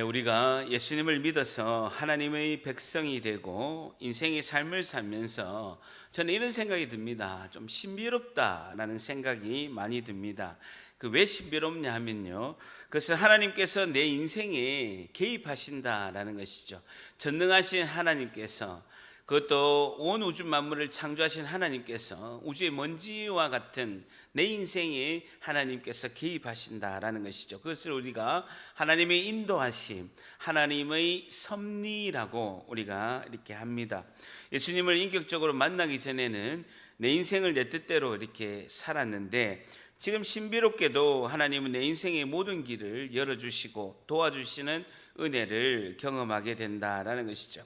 우리가 예수님을 믿어서 하나님의 백성이 되고 인생의 삶을 살면서 저는 이런 생각이 듭니다. 좀 신비롭다라는 생각이 많이 듭니다. 왜 신비롭냐 하면요, 그것은 하나님께서 내 인생에 개입하신다라는 것이죠. 전능하신 하나님께서, 그것도 온 우주 만물을 창조하신 하나님께서 우주의 먼지와 같은 내 인생에 하나님께서 개입하신다라는 것이죠. 그것을 우리가 하나님의 인도하심, 하나님의 섭리라고 우리가 이렇게 합니다. 예수님을 인격적으로 만나기 전에는 내 인생을 내 뜻대로 이렇게 살았는데, 지금 신비롭게도 하나님은 내 인생의 모든 길을 열어주시고 도와주시는 은혜를 경험하게 된다라는 것이죠.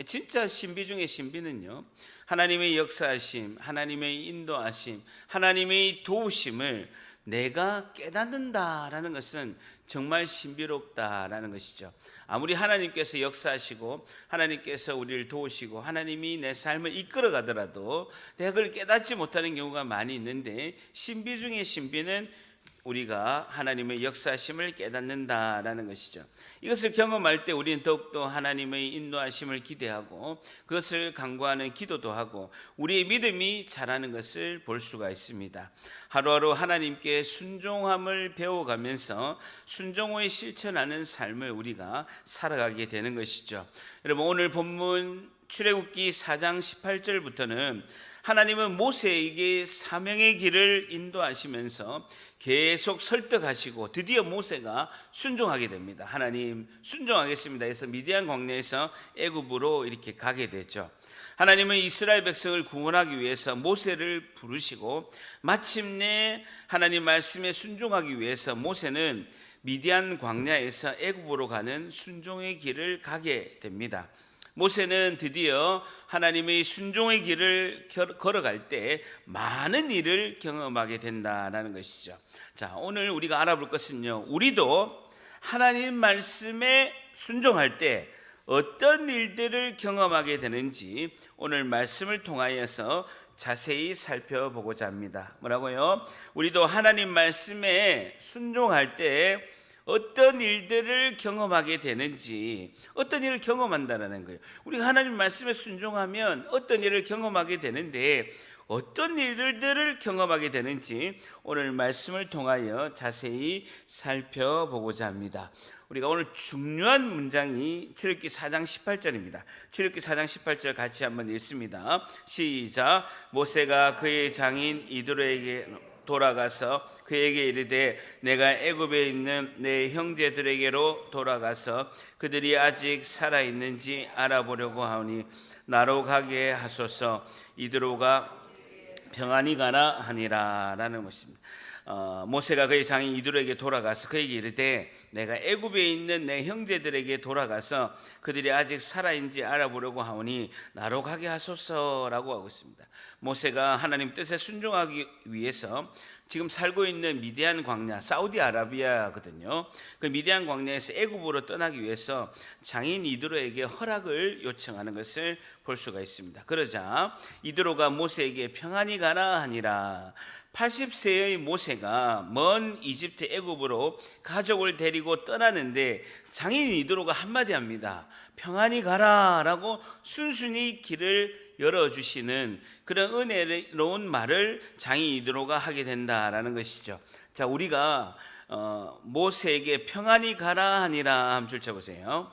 진짜 신비 중에 신비는요, 하나님의 역사하심, 하나님의 인도하심, 하나님의 도우심을 내가 깨닫는다라는 것은 정말 신비롭다라는 것이죠. 아무리 하나님께서 역사하시고 하나님께서 우리를 도우시고 하나님이 내 삶을 이끌어 가더라도 내가 그걸 깨닫지 못하는 경우가 많이 있는데, 신비 중에 신비는 우리가 하나님의 역사하심을 깨닫는다라는 것이죠. 이것을 경험할 때 우리는 더욱더 하나님의 인도하심을 기대하고 그것을 간구하는 기도도 하고 우리의 믿음이 자라는 것을 볼 수가 있습니다. 하루하루 하나님께 순종함을 배워가면서 순종을 실천하는 삶을 우리가 살아가게 되는 것이죠. 여러분, 오늘 본문 출애굽기 4장 18절부터는 하나님은 모세에게 사명의 길을 인도하시면서 계속 설득하시고 드디어 모세가 순종하게 됩니다. 하나님 순종하겠습니다 해서 미디안 광야에서 애굽으로 이렇게 가게 되죠. 하나님은 이스라엘 백성을 구원하기 위해서 모세를 부르시고 마침내 하나님 말씀에 순종하기 위해서 모세는 미디안 광야에서 애굽으로 가는 순종의 길을 가게 됩니다. 모세는 드디어 하나님의 순종의 길을 걸어갈 때 많은 일을 경험하게 된다는 것이죠. 자, 오늘 우리가 알아볼 것은요, 우리도 하나님 말씀에 순종할 때 어떤 일들을 경험하게 되는지 오늘 말씀을 통하여서 자세히 살펴보고자 합니다. 뭐라고요? 우리도 하나님 말씀에 순종할 때 어떤 일들을 경험하게 되는지, 어떤 일을 경험한다는 거예요. 우리가 하나님 말씀에 순종하면 어떤 일을 경험하게 되는데, 어떤 일들을 경험하게 되는지 오늘 말씀을 통하여 자세히 살펴보고자 합니다. 우리가 오늘 중요한 문장이 출애굽기 4장 18절입니다. 출애굽기 4장 18절 같이 한번 읽습니다. 시작. 모세가 그의 장인 이드로에게 돌아가서 그에게 이르되 내가 애굽에 있는 내 형제들에게로 돌아가서 그들이 아직 살아 있는지 알아보려고 하오니 나로 가게 하소서. 이드로가 평안히 가나 하니라 라는 것입니다. 모세가 그의 장인 이드로에게 돌아가서 그에게 이르되 내가 애굽에 있는 내 형제들에게 돌아가서 그들이 아직 살아있는지 알아보려고 하오니 나로 가게 하소서라고 하고 있습니다. 모세가 하나님 뜻에 순종하기 위해서 지금 살고 있는 미디안 광야, 사우디아라비아거든요. 그 미디안 광야에서 애굽으로 떠나기 위해서 장인 이드로에게 허락을 요청하는 것을 볼 수가 있습니다. 그러자 이드로가 모세에게 평안히 가라 하니라. 80세의 모세가 먼 이집트 애굽으로 가족을 데리고 떠나는데 장인 이드로가 한마디 합니다. 평안히 가라라고 순순히 길을 열어주시는 그런 은혜로운 말을 장인 이드로가 하게 된다라는 것이죠. 자, 우리가 모세에게 평안히 가라 하니라 한 줄 쳐보세요.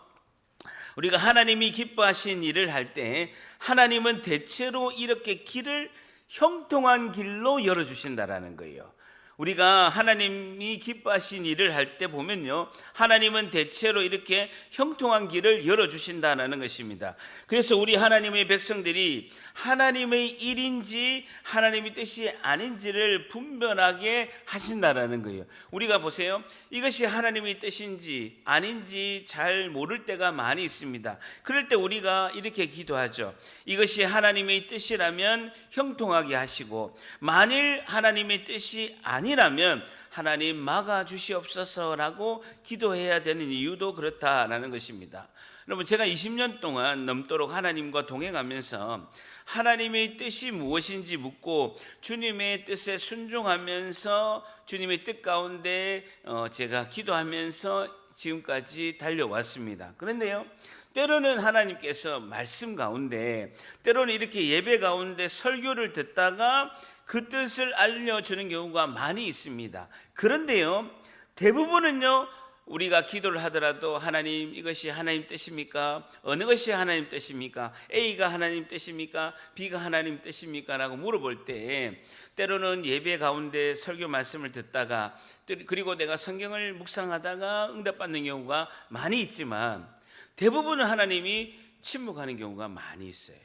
우리가 하나님이 기뻐하신 일을 할 때 하나님은 대체로 이렇게 길을 형통한 길로 열어주신다라는 거예요. 우리가 하나님이 기뻐하신 일을 할 때 보면요, 하나님은 대체로 이렇게 형통한 길을 열어주신다는 것입니다. 그래서 우리 하나님의 백성들이 하나님의 일인지 하나님의 뜻이 아닌지를 분별하게 하신다라는 거예요. 우리가 보세요, 이것이 하나님의 뜻인지 아닌지 잘 모를 때가 많이 있습니다. 그럴 때 우리가 이렇게 기도하죠. 이것이 하나님의 뜻이라면 형통하게 하시고, 만일 하나님의 뜻이 아니라면 하나님 막아주시옵소서라고 기도해야 되는 이유도 그렇다라는 것입니다. 여러분, 제가 20년 동안 넘도록 하나님과 동행하면서 하나님의 뜻이 무엇인지 묻고 주님의 뜻에 순종하면서 주님의 뜻 가운데 제가 기도하면서 지금까지 달려왔습니다. 그런데요, 때로는 하나님께서 말씀 가운데, 때로는 이렇게 예배 가운데 설교를 듣다가 그 뜻을 알려주는 경우가 많이 있습니다. 그런데요, 대부분은요, 우리가 기도를 하더라도 하나님, 이것이 하나님 뜻입니까? 어느 것이 하나님 뜻입니까? A가 하나님 뜻입니까? B가 하나님 뜻입니까? 라고 물어볼 때, 때로는 예배 가운데 설교 말씀을 듣다가, 그리고 내가 성경을 묵상하다가 응답받는 경우가 많이 있지만, 대부분은 하나님이 침묵하는 경우가 많이 있어요.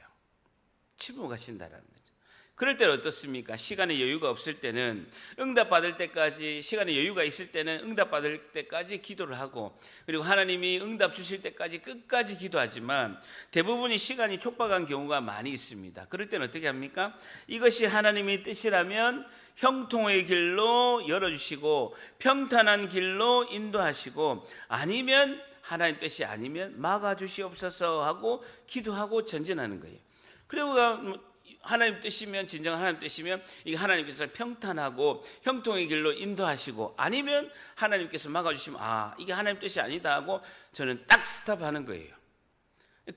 침묵하신다라는 거죠. 그럴 때는 어떻습니까? 시간에 여유가 없을 때는 응답받을 때까지, 시간에 여유가 있을 때는 응답받을 때까지 기도를 하고, 그리고 하나님이 응답 주실 때까지 끝까지 기도하지만 대부분이 시간이 촉박한 경우가 많이 있습니다. 그럴 때는 어떻게 합니까? 이것이 하나님의 뜻이라면 형통의 길로 열어주시고 평탄한 길로 인도하시고, 아니면 하나님 뜻이 아니면 막아주시옵소서 하고 기도하고 전진하는 거예요. 그리고 하나님 뜻이면, 진정한 하나님 뜻이면 이게 하나님께서 평탄하고 형통의 길로 인도하시고, 아니면 하나님께서 막아주시면 이게 하나님 뜻이 아니다 하고 저는 딱 스탑하는 거예요.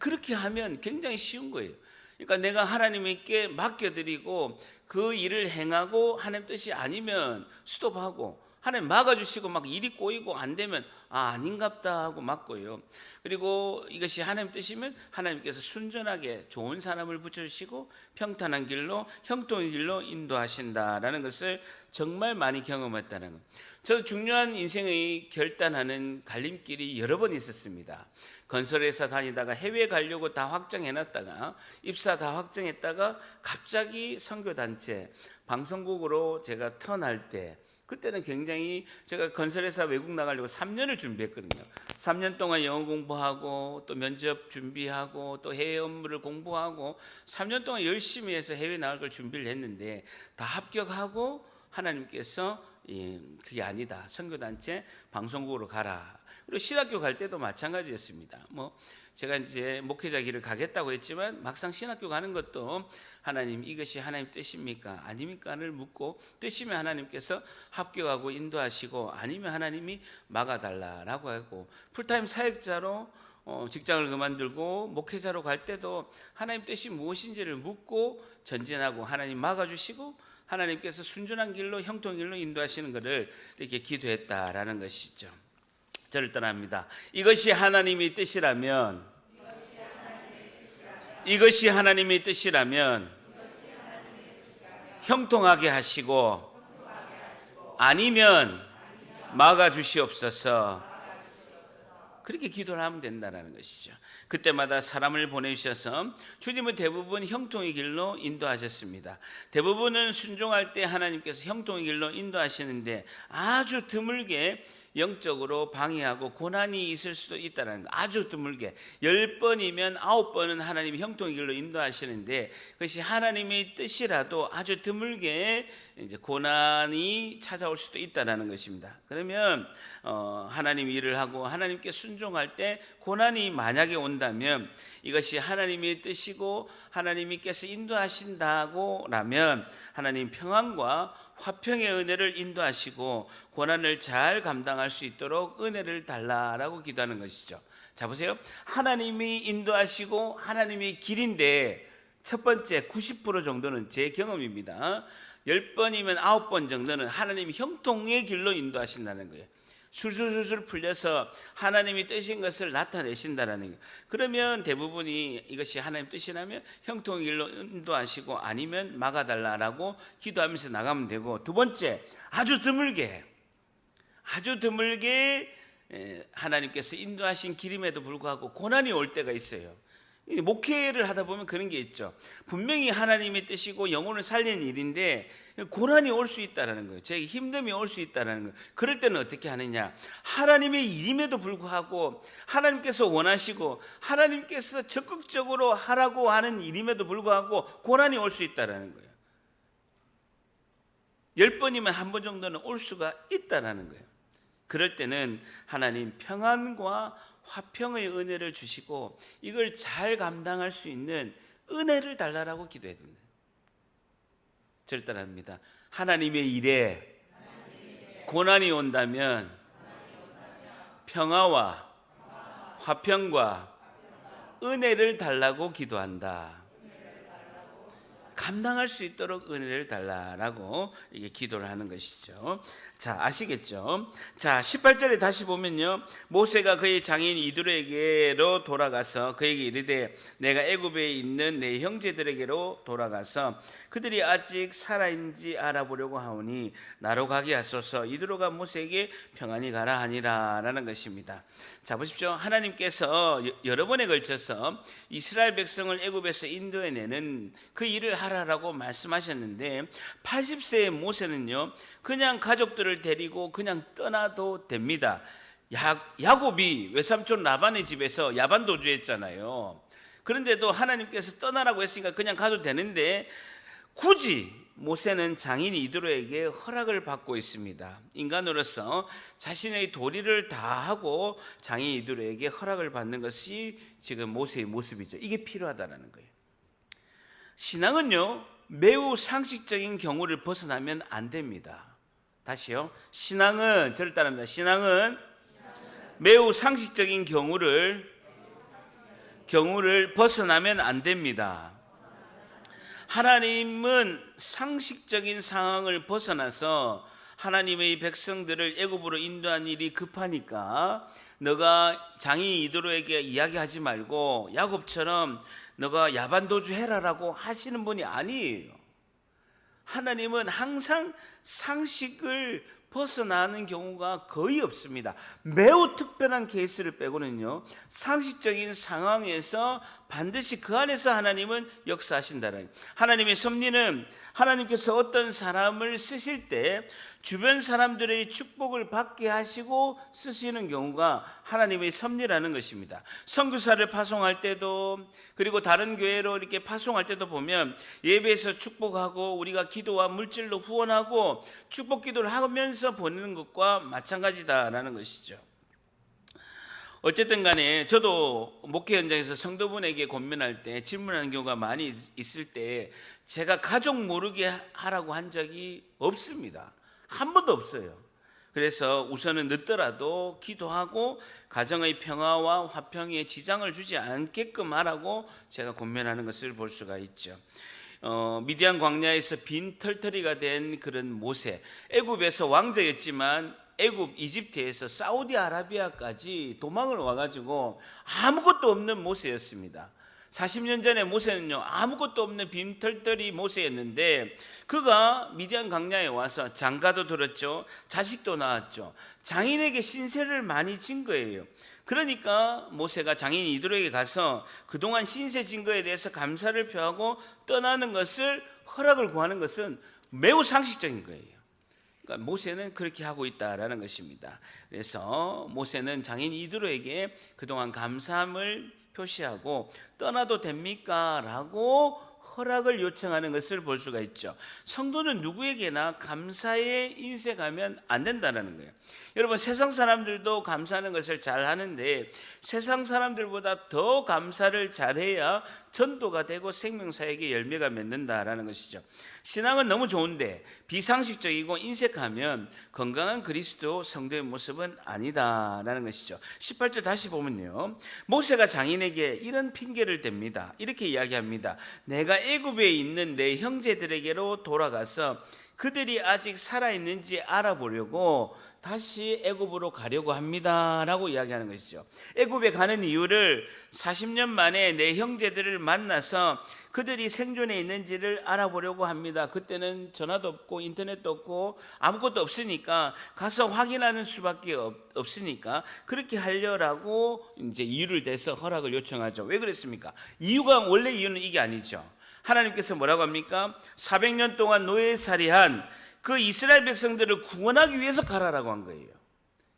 그렇게 하면 굉장히 쉬운 거예요. 그러니까 내가 하나님께 맡겨드리고 그 일을 행하고 하나님 뜻이 아니면 스톱하고, 하나님 막아주시고 막 일이 꼬이고 안 되면 아닌갑다 하고 막고요. 그리고 이것이 하나님 뜻이면 하나님께서 순전하게 좋은 사람을 붙여주시고 평탄한 길로, 형통의 길로 인도하신다라는 것을 정말 많이 경험했다는 것. 저도 중요한 인생의 결단하는 갈림길이 여러 번 있었습니다. 건설회사 다니다가 해외 가려고 다 확정해놨다가, 입사 다 확정했다가 갑자기 선교단체 방송국으로 제가 턴할 때, 그때는 굉장히, 제가 건설회사 외국 나가려고 3년을 준비했거든요. 3년 동안 영어 공부하고 또 면접 준비하고 또 해외 업무를 공부하고 3년 동안 열심히 해서 해외 나갈 걸 준비를 했는데, 다 합격하고 하나님께서 그게 아니다, 선교단체 방송국으로 가라. 그리고 신학교 갈 때도 마찬가지였습니다. 제가 이제 목회자 길을 가겠다고 했지만 막상 신학교 가는 것도 하나님, 이것이 하나님 뜻입니까? 아닙니까를 묻고, 뜻이면 하나님께서 합격하고 인도하시고, 아니면 하나님이 막아달라라고 하고, 풀타임 사역자로 직장을 그만두고 목회자로 갈 때도 하나님 뜻이 무엇인지를 묻고 전진하고, 하나님 막아주시고 하나님께서 순전한 길로, 형통의 길로 인도하시는 것을 이렇게 기도했다라는 것이죠. 저를 떠납니다. 이것이 하나님의 뜻이라면, 이것이 하나님의 뜻이라면 형통하게 하시고, 아니면 막아주시옵소서. 그렇게 기도를 하면 된다는 것이죠. 그때마다 사람을 보내주셔서 주님은 대부분 형통의 길로 인도하셨습니다. 대부분은 순종할 때 하나님께서 형통의 길로 인도하시는데, 아주 드물게 영적으로 방해하고 고난이 있을 수도 있다는 거. 아주 드물게 10번이면 9번은 하나님이 형통의 길로 인도하시는데, 그것이 하나님의 뜻이라도 아주 드물게 이제 고난이 찾아올 수도 있다는 것입니다. 그러면 하나님 일을 하고 하나님께 순종할 때 고난이 만약에 온다면, 이것이 하나님의 뜻이고 하나님께서 인도하신다고 라면 하나님 평안과 화평의 은혜를 인도하시고 고난을 잘 감당할 수 있도록 은혜를 달라라고 기도하는 것이죠. 자, 보세요. 하나님이 인도하시고 하나님의 길인데, 첫 번째 90% 정도는 제 경험입니다. 10번이면 9번 정도는 하나님이 형통의 길로 인도하신다는 거예요. 술술술술 풀려서 하나님이 뜻인 것을 나타내신다는 거예요. 그러면 대부분이 이것이 하나님 뜻이라면 형통의 길로 인도하시고, 아니면 막아달라라고 기도하면서 나가면 되고, 두 번째, 아주 드물게 하나님께서 인도하신 길임에도 불구하고 고난이 올 때가 있어요. 목회를 하다 보면 그런 게 있죠. 분명히 하나님의 뜻이고 영혼을 살리는 일인데 고난이 올 수 있다는 거예요. 저에게 힘듦이 올 수 있다는 거예요. 그럴 때는 어떻게 하느냐, 하나님의 일임에도 불구하고, 하나님께서 원하시고 하나님께서 적극적으로 하라고 하는 일임에도 불구하고 고난이 올 수 있다는 거예요. 10번이면 1번 정도는 올 수가 있다는 거예요. 그럴 때는 하나님 평안과 화평의 은혜를 주시고 이걸 잘 감당할 수 있는 은혜를 달라라고 기도해야 된다. 저를 따라합니다. 하나님의 일에 고난이 온다면 평화와 화평과 은혜를 달라고 기도한다. 감당할 수 있도록 은혜를 달라라고 이게 기도를 하는 것이죠. 자, 아시겠죠? 자, 18절에 다시 보면요. 모세가 그의 장인 이드로에게로 돌아가서 그에게 이르되 내가 애굽에 있는 내 형제들에게로 돌아가서 그들이 아직 살아있는지 알아보려고 하오니 나로 가게 하소서. 이드로가 모세에게 평안히 가라 하니라 라는 것입니다. 자, 보십시오. 하나님께서 여러 번에 걸쳐서 이스라엘 백성을 애굽에서 인도해내는 그 일을 하라라고 말씀하셨는데 80세의 모세는요 그냥 가족들을 데리고 그냥 떠나도 됩니다. 야곱이 외삼촌 라반의 집에서 야반 도주했잖아요. 그런데도 하나님께서 떠나라고 했으니까 그냥 가도 되는데 굳이 모세는 장인 이드로에게 허락을 받고 있습니다. 인간으로서 자신의 도리를 다하고 장인 이드로에게 허락을 받는 것이 지금 모세의 모습이죠. 이게 필요하다는 거예요. 신앙은요 매우 상식적인 경우를 벗어나면 안 됩니다. 다시요. 신앙은 저를 따릅니다. 신앙은 매우 상식적인 경우를 벗어나면 안 됩니다. 하나님은 상식적인 상황을 벗어나서 하나님의 백성들을 애굽으로 인도한 일이 급하니까 너가 장인 이드로에게 이야기하지 말고 야곱처럼 너가 야반도주 해라라고 하시는 분이 아니에요. 하나님은 항상 상식을 벗어나는 경우가 거의 없습니다. 매우 특별한 케이스를 빼고는요 상식적인 상황에서 반드시 그 안에서 하나님은 역사하신다는, 하나님의 섭리는 하나님께서 어떤 사람을 쓰실 때 주변 사람들의 축복을 받게 하시고 쓰시는 경우가 하나님의 섭리라는 것입니다. 선교사를 파송할 때도 그리고 다른 교회로 이렇게 파송할 때도 보면 예배에서 축복하고 우리가 기도와 물질로 후원하고 축복 기도를 하면서 보내는 것과 마찬가지다라는 것이죠. 어쨌든 간에 저도 목회 현장에서 성도분에게 권면할 때 질문하는 경우가 많이 있을 때 제가 가족 모르게 하라고 한 적이 없습니다. 한 번도 없어요. 그래서 우선은 늦더라도 기도하고 가정의 평화와 화평에 지장을 주지 않게끔 하라고 제가 권면하는 것을 볼 수가 있죠. 미디안 광야에서 빈 털터리가 된 그런 모세, 애굽에서 왕자였지만 애굽 이집트에서 사우디아라비아까지 도망을 와가지고 아무것도 없는 모세였습니다. 40년 전에 모세는요 아무것도 없는 빈털터리 모세였는데 그가 미디안 광야에 와서 장가도 들었죠. 자식도 낳았죠. 장인에게 신세를 많이 진 거예요. 그러니까 모세가 장인 이드로에게 가서 그동안 신세 진 거에 대해서 감사를 표하고 떠나는 것을 허락을 구하는 것은 매우 상식적인 거예요. 그러니까 모세는 그렇게 하고 있다라는 것입니다. 그래서 모세는 장인 이드로에게 그동안 감사함을 표시하고 떠나도 됩니까? 라고 허락을 요청하는 것을 볼 수가 있죠. 성도는 누구에게나 감사에 인색하면 안 된다는 거예요. 여러분 세상 사람들도 감사하는 것을 잘 하는데 세상 사람들보다 더 감사를 잘해야 전도가 되고 생명사역의 열매가 맺는다라는 것이죠. 신앙은 너무 좋은데 비상식적이고 인색하면 건강한 그리스도 성도의 모습은 아니다라는 것이죠. 18절 다시 보면요. 모세가 장인에게 이런 핑계를 댑니다. 이렇게 이야기합니다. 내가 애굽에 있는 내 형제들에게로 돌아가서 그들이 아직 살아있는지 알아보려고 다시 애굽으로 가려고 합니다 라고 이야기하는 것이죠. 애굽에 가는 이유를 40년 만에 내 형제들을 만나서 그들이 생존해 있는지를 알아보려고 합니다. 그때는 전화도 없고 인터넷도 없고 아무것도 없으니까 가서 확인하는 수밖에 없으니까 그렇게 하려라고 이제 이유를 대서 허락을 요청하죠. 왜 그랬습니까? 원래 이유는 이게 아니죠. 하나님께서 뭐라고 합니까? 400년 동안 노예살이한 그 이스라엘 백성들을 구원하기 위해서 가라라고 한 거예요.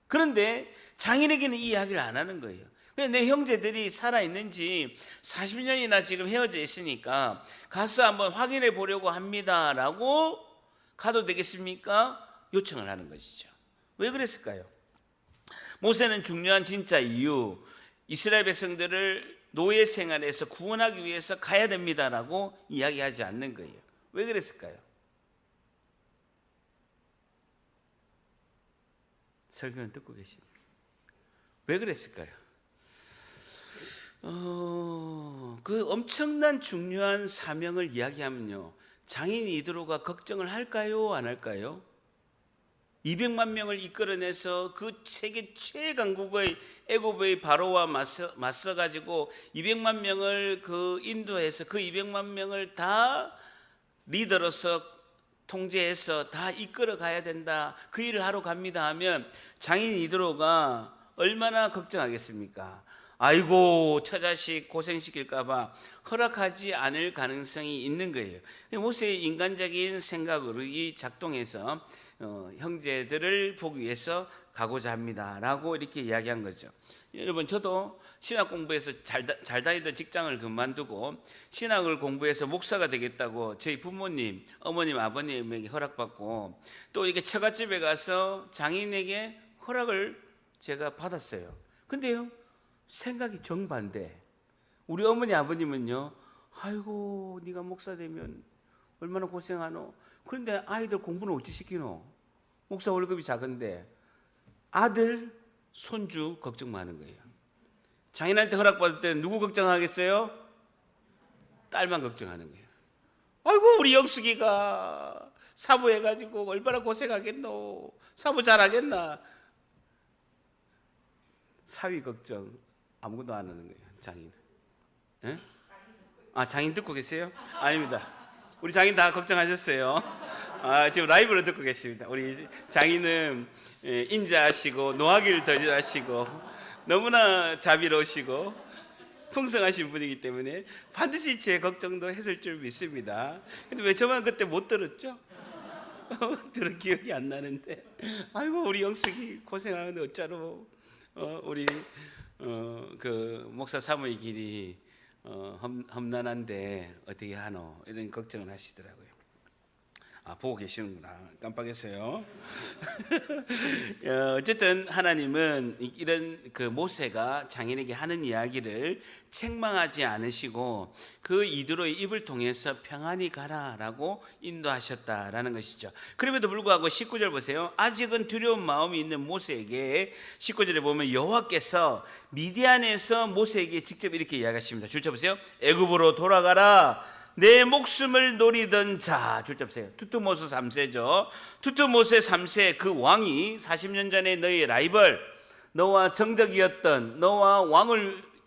그런데 장인에게는 이 이야기를 안 하는 거예요. 내 형제들이 살아있는지 40년이나 지금 헤어져 있으니까 가서 한번 확인해 보려고 합니다 라고 가도 되겠습니까? 요청을 하는 것이죠. 왜 그랬을까요? 모세는 중요한 진짜 이유, 이스라엘 백성들을 노예 생활에서 구원하기 위해서 가야 됩니다라고 이야기하지 않는 거예요. 왜 그랬을까요? 설교는 듣고 계십니다. 왜 그랬을까요? 그 엄청난 중요한 사명을 이야기하면요, 장인 이드로가 걱정을 할까요, 안 할까요? 200만 명을 이끌어내서 그 세계 최강국의 애굽의 바로와 맞서 가지고 200만 명을 그 인도해서 그 200만 명을 다 리더로서 통제해서 다 이끌어 가야 된다, 그 일을 하러 갑니다 하면 장인 이드로가 얼마나 걱정하겠습니까? 아이고, 처자식 고생시킬까 봐 허락하지 않을 가능성이 있는 거예요. 모세의 인간적인 생각으로 이 작동해서 형제들을 보기 위해서 가고자 합니다 라고 이렇게 이야기한 거죠. 여러분, 저도 신학 공부해서 잘 다니던 직장을 그만두고 신학을 공부해서 목사가 되겠다고 저희 부모님, 어머님, 아버님에게 허락받고 또 이렇게 처갓집에 가서 장인에게 허락을 제가 받았어요. 근데요, 생각이 정반대. 우리 어머니, 아버님은요, 아이고, 네가 목사 되면 얼마나 고생하노. 그런데 아이들 공부는 어찌 시키노? 목사 월급이 작은데. 아들, 손주 걱정 많은 거예요. 장인한테 허락받을 때 누구 걱정하겠어요? 딸만 걱정하는 거예요. 아이고, 우리 영숙이가 사부 해가지고 얼마나 고생하겠노. 사부 잘하겠나. 사위 걱정 아무것도 안 하는 거예요, 장인. 예? 장인 듣고 계세요? 아닙니다. 우리 장인 다 걱정하셨어요. 지금 라이브로 듣고 계십니다. 우리 장인은 인자하시고 노하기를 더디하시고 너무나 자비로우시고 풍성하신 분이기 때문에 반드시 제 걱정도 했을 줄 믿습니다. 근데 왜 저만 그때 못 들었죠? 들은 기억이 안 나는데, 아이고, 우리 영숙이 고생하는데 어쩌노. 우리 그 목사 사모의 길이 험난한데 어떻게 하노, 이런 걱정을 하시더라고요. 보고 계시는구나. 깜빡했어요. 어쨌든 하나님은 이런 그 모세가 장인에게 하는 이야기를 책망하지 않으시고 그 이드로의 입을 통해서 평안히 가라라고 인도하셨다라는 것이죠. 그럼에도 불구하고 19절 보세요. 아직은 두려운 마음이 있는 모세에게 19절에 보면 여호와께서 미디안에서 모세에게 직접 이렇게 이야기하십니다. 줄 쳐보세요. 애굽으로 돌아가라. 내 목숨을 노리던 자. 줄 쳐보세요. 투투모세 3세죠. 투투모세 3세 그 왕이 40년 전에 너의 라이벌, 너와 정적이었던, 너와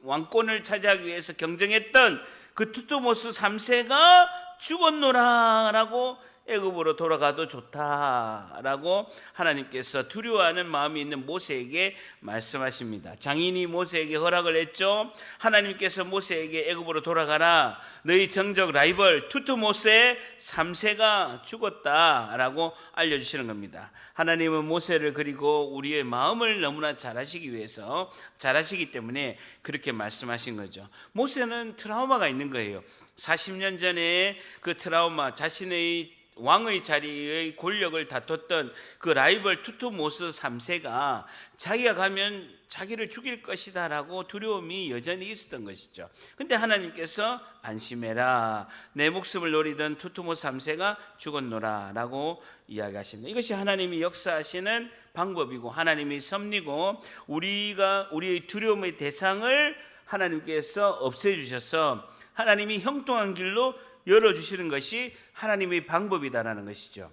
왕권을 차지하기 위해서 경쟁했던 그 투투모스 3세가 죽었노라 라고, 애굽으로 돌아가도 좋다라고 하나님께서 두려워하는 마음이 있는 모세에게 말씀하십니다. 장인이 모세에게 허락을 했죠. 하나님께서 모세에게 애굽으로 돌아가라, 너희 정적 라이벌 투투모세 3세가 죽었다라고 알려주시는 겁니다. 하나님은 모세를 그리고 우리의 마음을 너무나 잘 아시기 때문에 그렇게 말씀하신 거죠. 모세는 트라우마가 있는 거예요. 40년 전에 그 트라우마, 자신의 왕의 자리의 권력을 다퉜던 그 라이벌 투투모스 3세가 자기가 가면 자기를 죽일 것이다 라고 두려움이 여전히 있었던 것이죠. 근데 하나님께서 안심해라, 내 목숨을 노리던 투투모스 3세가 죽었노라 라고 이야기하십니다. 이것이 하나님이 역사하시는 방법이고 하나님의 섭리고, 우리의 두려움의 대상을 하나님께서 없애주셔서 하나님이 형통한 길로 열어주시는 것이 하나님의 방법이다라는 것이죠.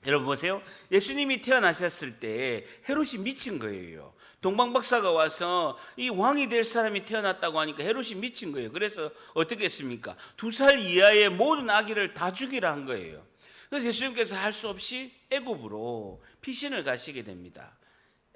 여러분 보세요. 예수님이 태어나셨을 때 헤롯이 미친 거예요. 동방박사가 와서 이 왕이 될 사람이 태어났다고 하니까 헤롯이 미친 거예요. 그래서 어떻게 했습니까? 2살 이하의 모든 아기를 다 죽이라 한 거예요. 그래서 예수님께서 할 수 없이 애굽으로 피신을 가시게 됩니다.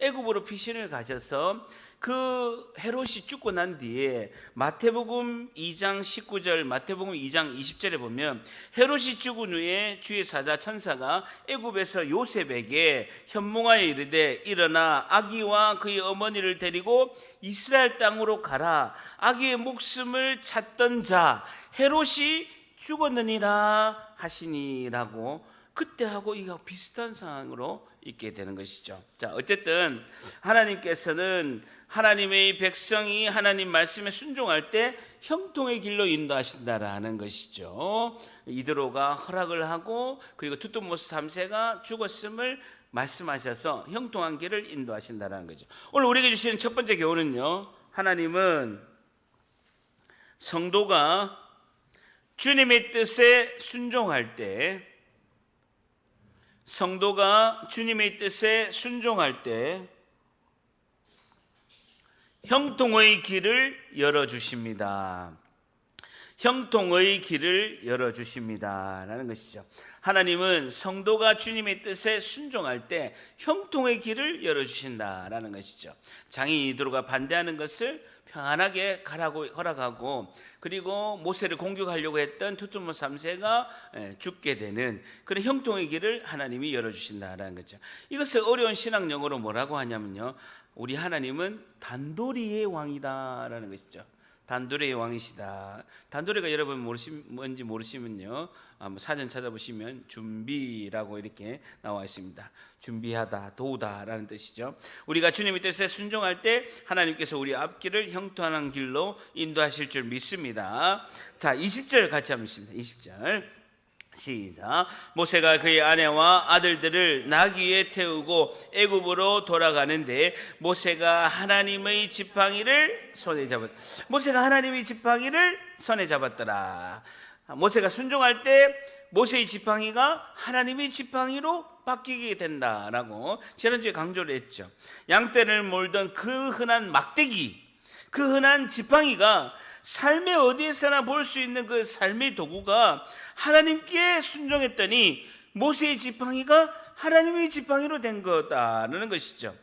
애굽으로 피신을 가셔서 그 헤롯이 죽고 난 뒤에 마태복음 2장 19절, 마태복음 2장 20절에 보면 헤롯이 죽은 후에 주의 사자 천사가 애굽에서 요셉에게 현몽하여 이르되 일어나 아기와 그의 어머니를 데리고 이스라엘 땅으로 가라. 아기의 목숨을 찾던 자 헤롯이 죽었느니라 하시니라고, 그때하고 이거 비슷한 상황으로 있게 되는 것이죠. 자, 어쨌든 하나님께서는 하나님의 백성이 하나님 말씀에 순종할 때 형통의 길로 인도하신다라는 것이죠. 이드로가 허락을 하고 그리고 투투모스 3세가 죽었음을 말씀하셔서 형통한 길을 인도하신다라는 거죠. 오늘 우리에게 주시는 첫 번째 교훈은요, 하나님은 성도가 주님의 뜻에 순종할 때, 성도가 주님의 뜻에 순종할 때 형통의 길을 열어주십니다. 형통의 길을 열어주십니다 라는 것이죠. 하나님은 성도가 주님의 뜻에 순종할 때 형통의 길을 열어주신다라는 것이죠. 장인이드로가 반대하는 것을 평안하게 가라고 허락하고, 그리고 모세를 공격하려고 했던 투투모스 3세가 죽게 되는 그런 형통의 길을 하나님이 열어주신다라는 거죠. 이것을 어려운 신학 용어로 뭐라고 하냐면요, 우리 하나님은 단도리의 왕이다라는 것이죠. 단도리의 왕이시다. 단도리가 여러분 뭔지 모르시면요, 사전 찾아보시면 준비라고 이렇게 나와 있습니다. 준비하다, 도우다라는 뜻이죠. 우리가 주님의 뜻에 순종할 때 하나님께서 우리 앞길을 형통한 길로 인도하실 줄 믿습니다. 자, 20절 같이 한번 읽습니다. 20절 시작. 모세가 그의 아내와 아들들을 나귀에 태우고 애굽으로 돌아가는데 모세가 하나님의 지팡이를 손에 잡았다. 모세가 하나님의 지팡이를 손에 잡았더라. 모세가 순종할 때 모세의 지팡이가 하나님의 지팡이로 바뀌게 된다라고 지난주에 강조를 했죠. 양떼를 몰던 그 흔한 막대기, 그 흔한 지팡이가 삶의 어디에서나 볼 수 있는 그 삶의 도구가 하나님께 순종했더니 모세의 지팡이가 하나님의 지팡이로 된 거다라는 것이죠.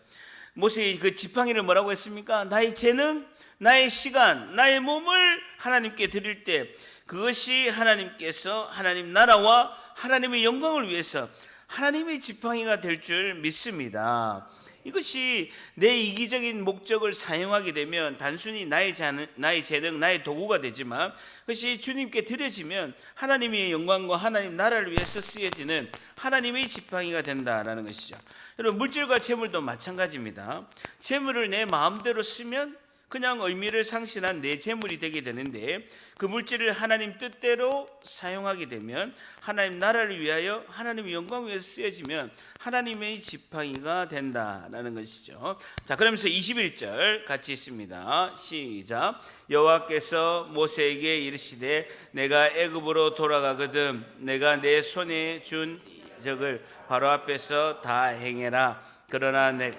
모세의 그 지팡이를 뭐라고 했습니까? 나의 재능, 나의 시간, 나의 몸을 하나님께 드릴 때 그것이 하나님께서 하나님 나라와 하나님의 영광을 위해서 하나님의 지팡이가 될 줄 믿습니다. 이것이 내 이기적인 목적을 사용하게 되면 단순히 나의 재능, 나의 도구가 되지만 그것이 주님께 드려지면 하나님의 영광과 하나님 나라를 위해서 쓰여지는 하나님의 지팡이가 된다라는 것이죠. 여러분, 물질과 재물도 마찬가지입니다. 재물을 내 마음대로 쓰면 그냥 의미를 상실한 내 재물이 되게 되는데, 그 물질을 하나님 뜻대로 사용하게 되면 하나님 나라를 위하여 하나님의 영광을 위해서 쓰여지면 하나님의 지팡이가 된다라는 것이죠. 자, 그러면서 21절 같이 있습니다. 시작. 여호와께서 모세에게 이르시되 내가 애굽으로 돌아가거든 내가 내 손에 준 적을 바로 앞에서 다 행해라. 그러나 내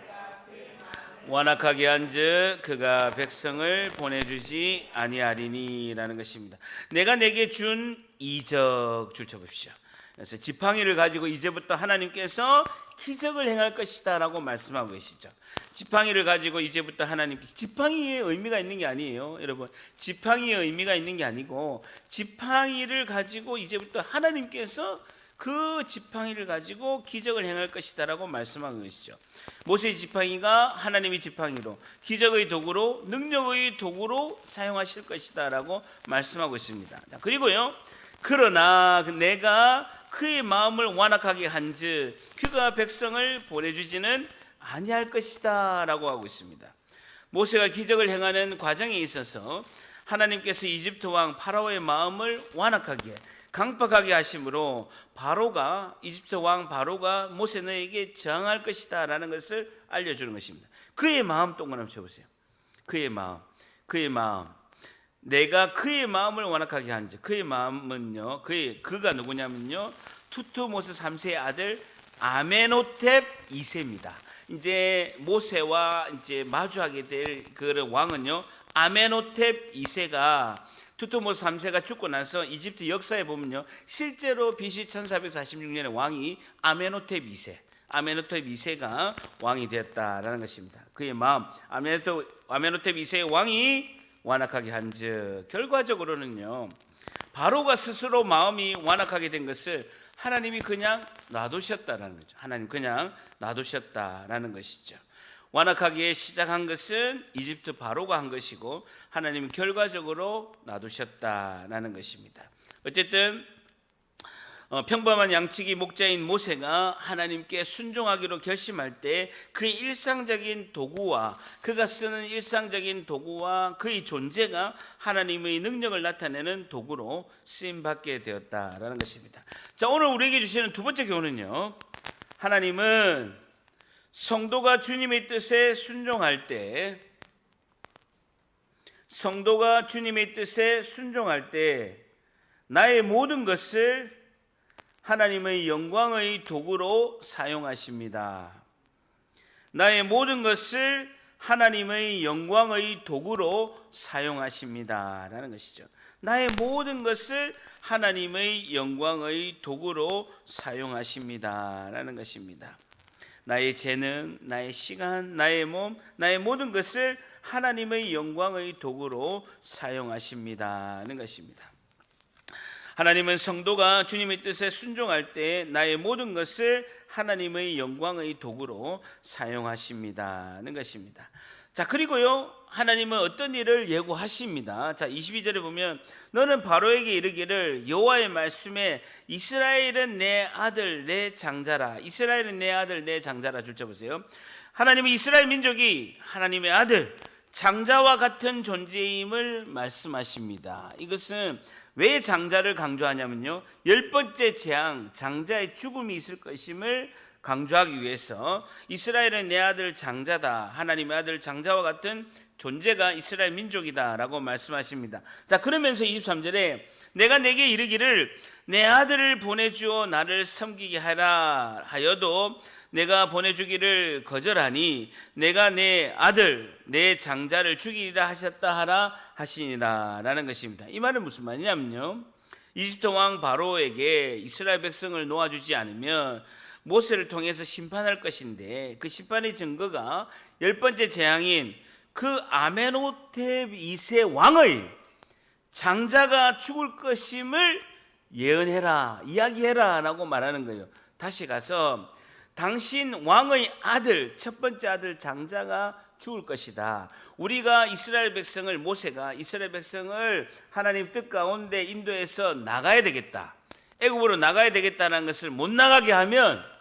완악하게 한즉 그가 백성을 보내주지 아니하리니라는 것입니다. 내가 내게 준 이적 줄쳐봅시오. 그래서 지팡이를 가지고 이제부터 하나님께서 기적을 행할 것이다 라고 말씀하고 계시죠. 지팡이를 가지고 이제부터 하나님께, 지팡이의 의미가 있는 게 아니에요 여러분. 지팡이의 의미가 있는 게 아니고 지팡이를 가지고 이제부터 하나님께서 그 지팡이를 가지고 기적을 행할 것이다 라고 말씀한 것이죠. 모세의 지팡이가 하나님의 지팡이로, 기적의 도구로, 능력의 도구로 사용하실 것이다 라고 말씀하고 있습니다. 자, 그리고요, 그러나 내가 그의 마음을 완악하게 한즉 그가 백성을 보내주지는 아니할 것이다 라고 하고 있습니다. 모세가 기적을 행하는 과정에 있어서 하나님께서 이집트 왕 파라오의 마음을 완악하게, 강팍하게 하심으로 바로가, 이집트 왕 바로가 모세 너에게 저항할 것이다 라는 것을 알려주는 것입니다. 그의 마음 동그라미 쳐보세요. 그의 마음 내가 그의 마음을 완악하게 한즉, 그의 마음은요, 그가 누구냐면요, 투투모스 3세의 아들 아메노텝 2세입니다. 이제 모세와 이제 마주하게 될 그 왕은요, 아메노텝 2세가 투투모스 3세가 죽고 나서 이집트 역사에 보면요, 실제로 BC 1446년에 왕이 아메노텝 2세가 왕이 되었다라는 것입니다. 그의 마음, 아메노텝 2세의 왕이 완악하게 한즉, 결과적으로는요, 바로가 스스로 마음이 완악하게 된 것을 하나님이 그냥 놔두셨다라는 거죠. 하나님 그냥 놔두셨다라는 것이죠. 완악하게 시작한 것은 이집트 바로가 한 것이고 하나님은 결과적으로 놔두셨다라는 것입니다. 어쨌든 평범한 양치기 목자인 모세가 하나님께 순종하기로 결심할 때 그의 일상적인 도구와, 그가 쓰는 일상적인 도구와 그의 존재가 하나님의 능력을 나타내는 도구로 쓰임받게 되었다라는 것입니다. 자, 오늘 우리에게 주시는 두 번째 교훈은요, 하나님은 성도가 주님의 뜻에 순종할 때, 성도가 주님의 뜻에 순종할 때 나의 모든 것을 하나님의 영광의 도구로 사용하십니다. 나의 모든 것을 하나님의 영광의 도구로 사용하십니다 라는 것이죠. 나의 모든 것을 하나님의 영광의 도구로 사용하십니다 라는 것입니다. 나의 재능, 나의 시간, 나의 몸, 나의 모든 것을 하나님의 영광의 도구로 사용하십니다는 것입니다. 하나님은 성도가 주님의 뜻에 순종할 때 나의 모든 것을 하나님의 영광의 도구로 사용하십니다는 것입니다. 자, 그리고요, 하나님은 어떤 일을 예고하십니다. 자, 22절에 보면 너는 바로에게 이르기를 여호와의 말씀에 이스라엘은 내 아들 내 장자라. 이스라엘은 내 아들 내 장자라. 줄자 보세요. 하나님은 이스라엘 민족이 하나님의 아들 장자와 같은 존재임을 말씀하십니다. 이것은 왜 장자를 강조하냐면요, 10번째 재앙 장자의 죽음이 있을 것임을 강조하기 위해서 이스라엘은 내 아들 장자다, 하나님의 아들 장자와 같은 존재가 이스라엘 민족이다 라고 말씀하십니다. 자, 그러면서 23절에 내가 내게 이르기를 내 아들을 보내주어 나를 섬기게 하라 하여도 내가 보내주기를 거절하니 내가 내 아들 내 장자를 죽이리라 하셨다 하라 하시니라 라는 것입니다. 이 말은 무슨 말이냐면요, 이집트 왕 바로에게 이스라엘 백성을 놓아주지 않으면 모세를 통해서 심판할 것인데, 그 심판의 증거가 10번째 재앙인 그 아메노텝 2세 왕의 장자가 죽을 것임을 예언해라, 이야기해라 라고 말하는 거예요. 다시 가서 당신 왕의 아들, 첫 번째 아들 장자가 죽을 것이다. 우리가 이스라엘 백성을, 모세가 이스라엘 백성을 하나님 뜻 가운데 인도해서 나가야 되겠다, 애굽으로 나가야 되겠다는 것을 못 나가게 하면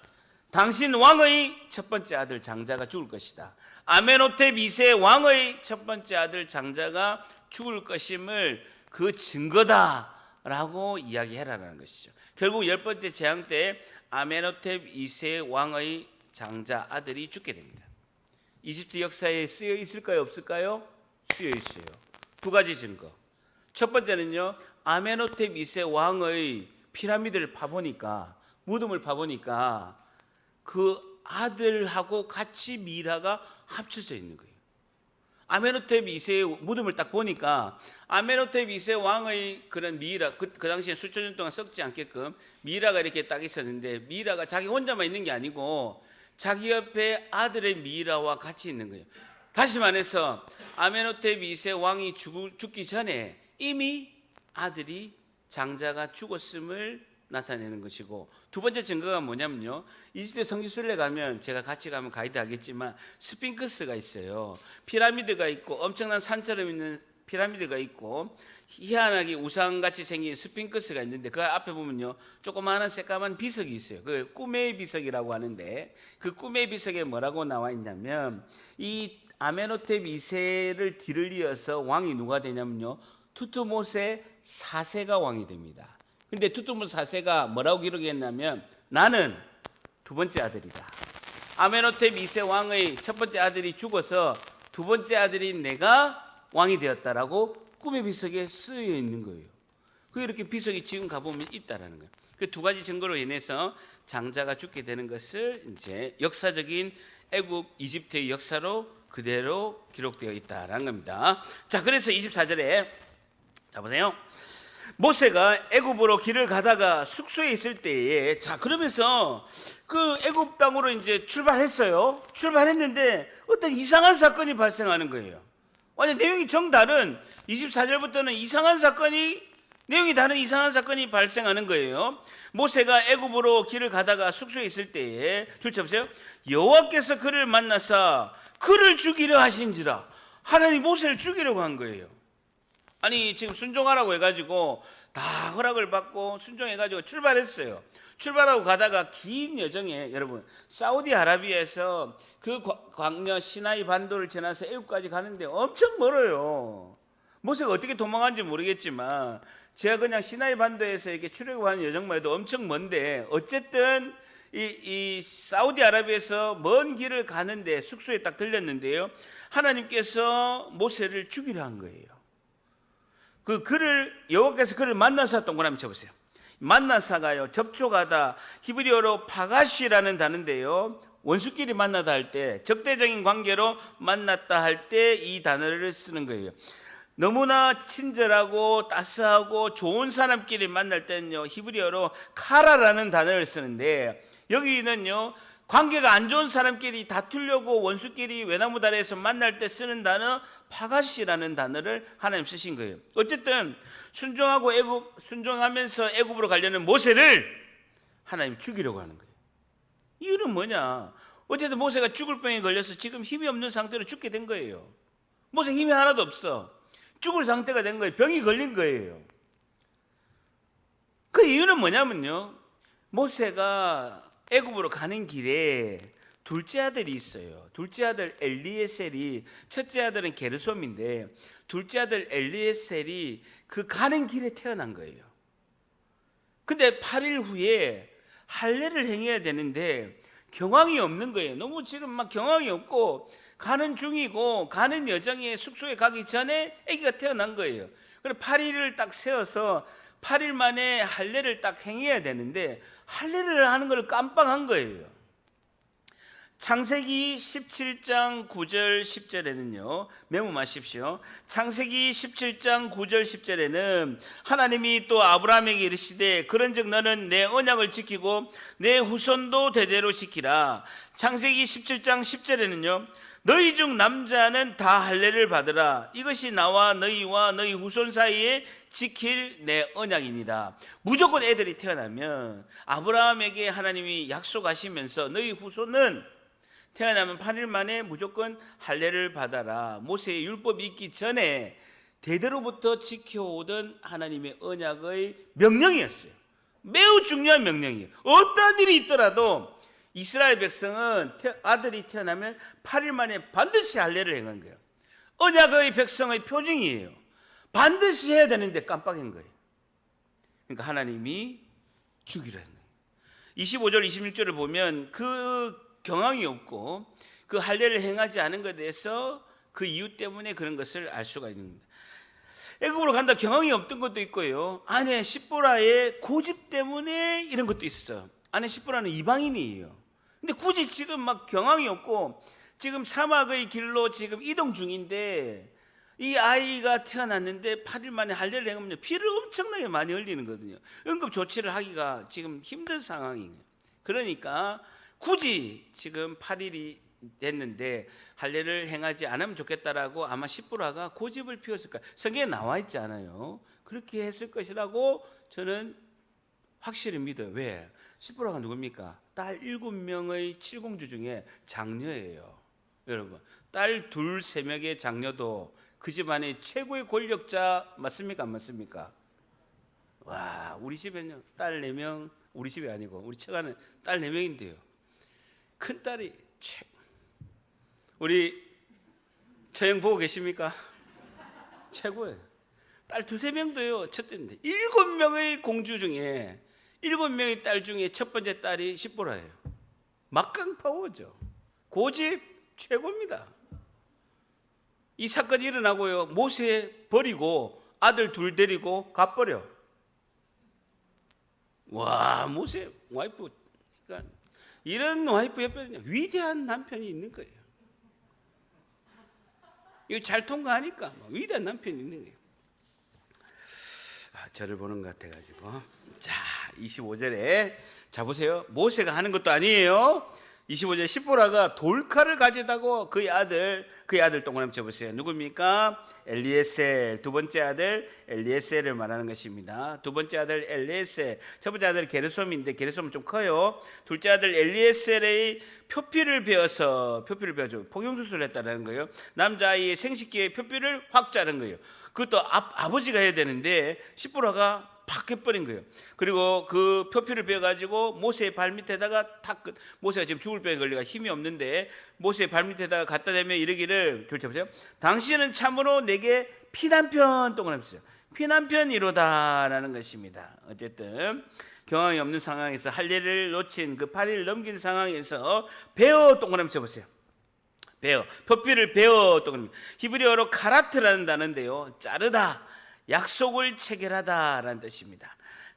당신 왕의 첫 번째 아들 장자가 죽을 것이다. 아메노텝 2세 왕의 첫 번째 아들 장자가 죽을 것임을 그 증거다라고 이야기해라라는 것이죠. 결국 10번째 재앙 때 아메노텝 2세 왕의 장자 아들이 죽게 됩니다. 이집트 역사에 쓰여 있을까요, 없을까요? 쓰여 있어요. 두 가지 증거. 첫 번째는요, 아메노텝 2세 왕의 피라미드를 파보니까, 무덤을 파보니까 그 아들하고 같이 미라가 합쳐져 있는 거예요. 아메노텝 2세의 무덤을 딱 보니까 아메노텝 2세 왕의 그런 미라, 그 당시에 수천 년 동안 썩지 않게끔 미라가 이렇게 딱 있었는데, 미라가 자기 혼자만 있는 게 아니고 자기 옆에 아들의 미라와 같이 있는 거예요. 다시 말해서 아메노텝 2세 왕이 죽기 전에 이미 아들이 장자가 죽었음을 나타내는 것이고, 두 번째 증거가 뭐냐면요, 이집트 성지순례 가면, 제가 같이 가면 가이드 하겠지만 스핑크스가 있어요. 피라미드가 있고, 엄청난 산처럼 있는 피라미드가 있고, 희한하게 우상같이 생긴 스핑크스가 있는데 그 앞에 보면요, 조그마한 새까만 비석이 있어요. 그 꿈의 비석이라고 하는데, 그 꿈의 비석에 뭐라고 나와 있냐면, 이 아메노텝 2세를 뒤를 이어서 왕이 누가 되냐면요, 투트모세 4세가 왕이 됩니다. 근데 투트모세 4세가 뭐라고 기록했냐면, 나는 두 번째 아들이다. 아메노텝 2세 왕의 첫 번째 아들이 죽어서 두 번째 아들인 내가 왕이 되었다라고 꿈의 비석에 쓰여 있는 거예요. 그 이렇게 비석이 지금 가보면 있다라는 거예요. 그 두 가지 증거로 인해서 장자가 죽게 되는 것을 이제 역사적인 애굽 이집트의 역사로 그대로 기록되어 있다라는 겁니다. 자, 그래서 24절에 자 보세요. 모세가 애굽으로 길을 가다가 숙소에 있을 때에, 자, 그러면서 그 애굽 땅으로 이제 출발했어요. 출발했는데 어떤 이상한 사건이 발생하는 거예요. 완전 내용이 정다른, 24절부터는 내용이 다른 이상한 사건이 발생하는 거예요. 모세가 애굽으로 길을 가다가 숙소에 있을 때에, 둘째 보세요. 여호와께서 그를 만나사 그를 죽이려 하신지라. 하나님 모세를 죽이려고 한 거예요. 아니, 지금 순종하라고 해가지고 다 허락을 받고 순종해가지고 출발했어요. 출발하고 가다가 긴 여정에, 여러분, 사우디아라비아에서 그 광야 시나이 반도를 지나서 애굽까지 가는데 엄청 멀어요. 모세가 어떻게 도망간지 모르겠지만 제가 그냥 시나이 반도에서 이렇게 출애굽하는 여정만 해도 엄청 먼데, 어쨌든 이 사우디아라비아에서 먼 길을 가는데 숙소에 딱 들렸는데요. 하나님께서 모세를 죽이려 한 거예요. 여호와께서 그를 만나사 동그라미 쳐보세요. 만나사가요, 접촉하다, 히브리어로 파가시라는 단어인데요. 원수끼리 만나다 할 때, 적대적인 관계로 만났다 할 때 이 단어를 쓰는 거예요. 너무나 친절하고 따스하고 좋은 사람끼리 만날 때는요, 히브리어로 카라라는 단어를 쓰는데, 여기는요, 관계가 안 좋은 사람끼리 다투려고 원수끼리 외나무 다리에서 만날 때 쓰는 단어 파가시라는 단어를 하나님 쓰신 거예요. 어쨌든 순종하면서 애굽으로 가려는 모세를 하나님 죽이려고 하는 거예요. 이유는 뭐냐? 어쨌든 모세가 죽을 병에 걸려서 지금 힘이 없는 상태로 죽게 된 거예요. 모세 힘이 하나도 없어. 죽을 상태가 된 거예요. 병이 걸린 거예요. 그 이유는 뭐냐면요, 모세가 애굽으로 가는 길에 둘째 아들이 있어요. 둘째 아들 엘리에셀이, 첫째 아들은 게르솜인데 둘째 아들 엘리에셀이 그 가는 길에 태어난 거예요. 근데 8일 후에 할례를 행해야 되는데 경황이 없는 거예요. 너무 지금 막 경황이 없고 가는 중이고 가는 여정에 숙소에 가기 전에 아기가 태어난 거예요. 그래서 8일을 딱 세워서 8일 만에 할례를 딱 행해야 되는데 할례를 하는 걸 깜빡한 거예요. 창세기 17장 9절 10절에는요, 메모하십시오. 창세기 17장 9절 10절에는 하나님이 또 아브라함에게 이르시되 그런즉 너는 내 언약을 지키고 내 후손도 대대로 지키라. 창세기 17장 10절에는요, 너희 중 남자는 다 할례를 받으라. 이것이 나와 너희와 너희 후손 사이에 지킬 내 언약이니라. 무조건 애들이 태어나면 아브라함에게 하나님이 약속하시면서 너희 후손은 태어나면 8일 만에 무조건 할례를 받아라. 모세의 율법이 있기 전에 대대로부터 지켜오던 하나님의 언약의 명령이었어요. 매우 중요한 명령이에요. 어떤 일이 있더라도 이스라엘 백성은 아들이 태어나면 8일 만에 반드시 할례를 행한 거예요. 언약의 백성의 표징이에요. 반드시 해야 되는데 깜빡인 거예요. 그러니까 하나님이 죽이려 한 거예요. 25절 26절을 보면 그 경황이 없고 그 할례를 행하지 않은 것에 대해서 그 이유 때문에 그런 것을 알 수가 있습니다. 애굽으로 간다 경황이 없던 것도 있고요, 아내 시보라의 고집 때문에 이런 것도 있어요. 아내 시보라는 이방인이에요. 근데 굳이 지금 막 경황이 없고 지금 사막의 길로 지금 이동 중인데 이 아이가 태어났는데 8일 만에 할례를 행하면 피를 엄청나게 많이 흘리는 거거든요. 응급 조치를 하기가 지금 힘든 상황이에요. 그러니까 굳이 지금 8일이 됐는데 할례를 행하지 않으면 좋겠다라고 아마 시브라가 고집을 피웠을 거예요. 성경에 나와 있지 않아요. 그렇게 했을 것이라고 저는 확실히 믿어요. 왜? 시브라가 누굽니까? 딸 7명의 7공주 중에 장녀예요. 여러분, 딸 2, 3명의 장녀도 그 집안의 최고의 권력자 맞습니까? 안 맞습니까? 와, 우리 집에는 딸 4명, 우리 집이 아니고 우리 처가는 딸 4명인데요. 큰 딸이 우리 처형 보고 계십니까? 최고예요. 딸 2, 3명도요. 첫째인데 7명의 공주 중에 7명의 딸 중에 첫 번째 딸이 시보라예요. 막강 파워죠. 고집 최고입니다. 이 사건이 일어나고요, 모세 버리고 아들 2 데리고 가버려. 와, 모세 와이프, 그러니까 이런 와이프 옆에 위대한 남편이 있는 거예요. 이거 잘 통과하니까 위대한 남편이 있는 거예요. 저를 보는 것 같아가지고. 자, 25절에 자 보세요. 모세가 하는 것도 아니에요. 25절에 시보라가 돌칼을 가져다고 그의 아들 동그라미 쳐보세요. 누굽니까? 엘리에셀. 두 번째 아들 엘리에셀을 말하는 것입니다. 두 번째 아들 엘리에셀, 첫 번째 아들 게르솜인데 게르솜은 좀 커요. 둘째 아들 엘리에셀의 표피를 베어서 포경수술을 했다는 거예요. 남자아이의 생식기의 표피를 확 자른 거예요. 그것도 아버지가 해야 되는데 시보라가 팍 해버린 거예요. 그리고 그 표피를 베어가지고 모세의 발밑에다가 탁, 모세가 지금 죽을 병에 걸려가 힘이 없는데 모세의 발밑에다가 갖다 대면 이르기를, 둘째 보세요. 당신은 참으로 내게 피난편 동그라미 써요. 피난편이로다 라는 것입니다. 어쨌든 경황이 없는 상황에서 할례를 놓친 그 8일 넘긴 상황에서 베어 동그라미 쳐보세요. 베어, 표피를 베어 동그라미. 히브리어로 카라트라는 단어인데요, 자르다, 약속을 체결하다라는 뜻입니다.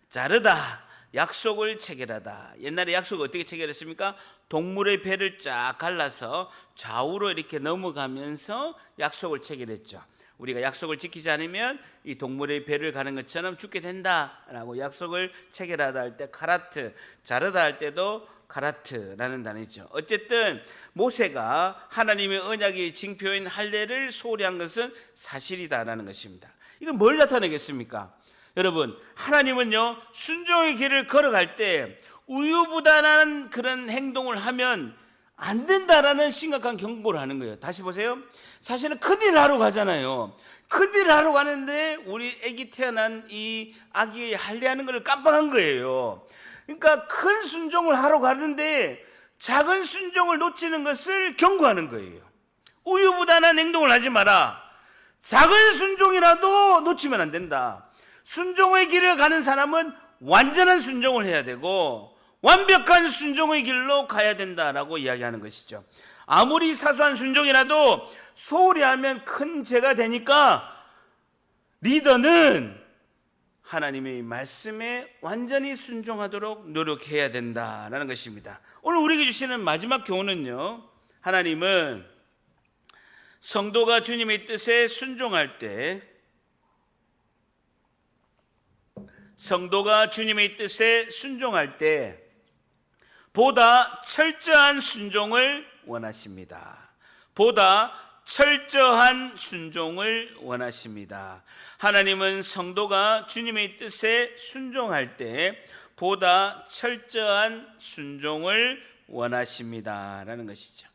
자르다, 약속을 체결하다. 옛날에 약속을 어떻게 체결했습니까? 동물의 배를 쫙 갈라서 좌우로 이렇게 넘어가면서 약속을 체결했죠. 우리가 약속을 지키지 않으면 이 동물의 배를 가는 것처럼 죽게 된다라고 약속을 체결하다 할 때 카라트, 자르다 할 때도 카라트라는 단어죠. 어쨌든 모세가 하나님의 언약의 징표인 할례를 소홀히 한 것은 사실이다라는 것입니다. 이건 뭘 나타내겠습니까? 여러분, 하나님은요, 순종의 길을 걸어갈 때 우유부단한 그런 행동을 하면 안 된다라는 심각한 경고를 하는 거예요. 다시 보세요. 사실은 큰일 하러 가잖아요. 큰일 하러 가는데 우리 아기 태어난 이 아기 할례하는 걸 깜빡한 거예요. 그러니까 큰 순종을 하러 가는데 작은 순종을 놓치는 것을 경고하는 거예요. 우유부단한 행동을 하지 마라. 작은 순종이라도 놓치면 안 된다. 순종의 길을 가는 사람은 완전한 순종을 해야 되고 완벽한 순종의 길로 가야 된다라고 이야기하는 것이죠. 아무리 사소한 순종이라도 소홀히 하면 큰 죄가 되니까 리더는 하나님의 말씀에 완전히 순종하도록 노력해야 된다라는 것입니다. 오늘 우리에게 주시는 마지막 교훈은요, 하나님은 성도가 주님의 뜻에 순종할 때, 성도가 주님의 뜻에 순종할 때 보다 철저한 순종을 원하십니다. 보다 철저한 순종을 원하십니다. 하나님은 성도가 주님의 뜻에 순종할 때 보다 철저한 순종을 원하십니다라는 것이죠.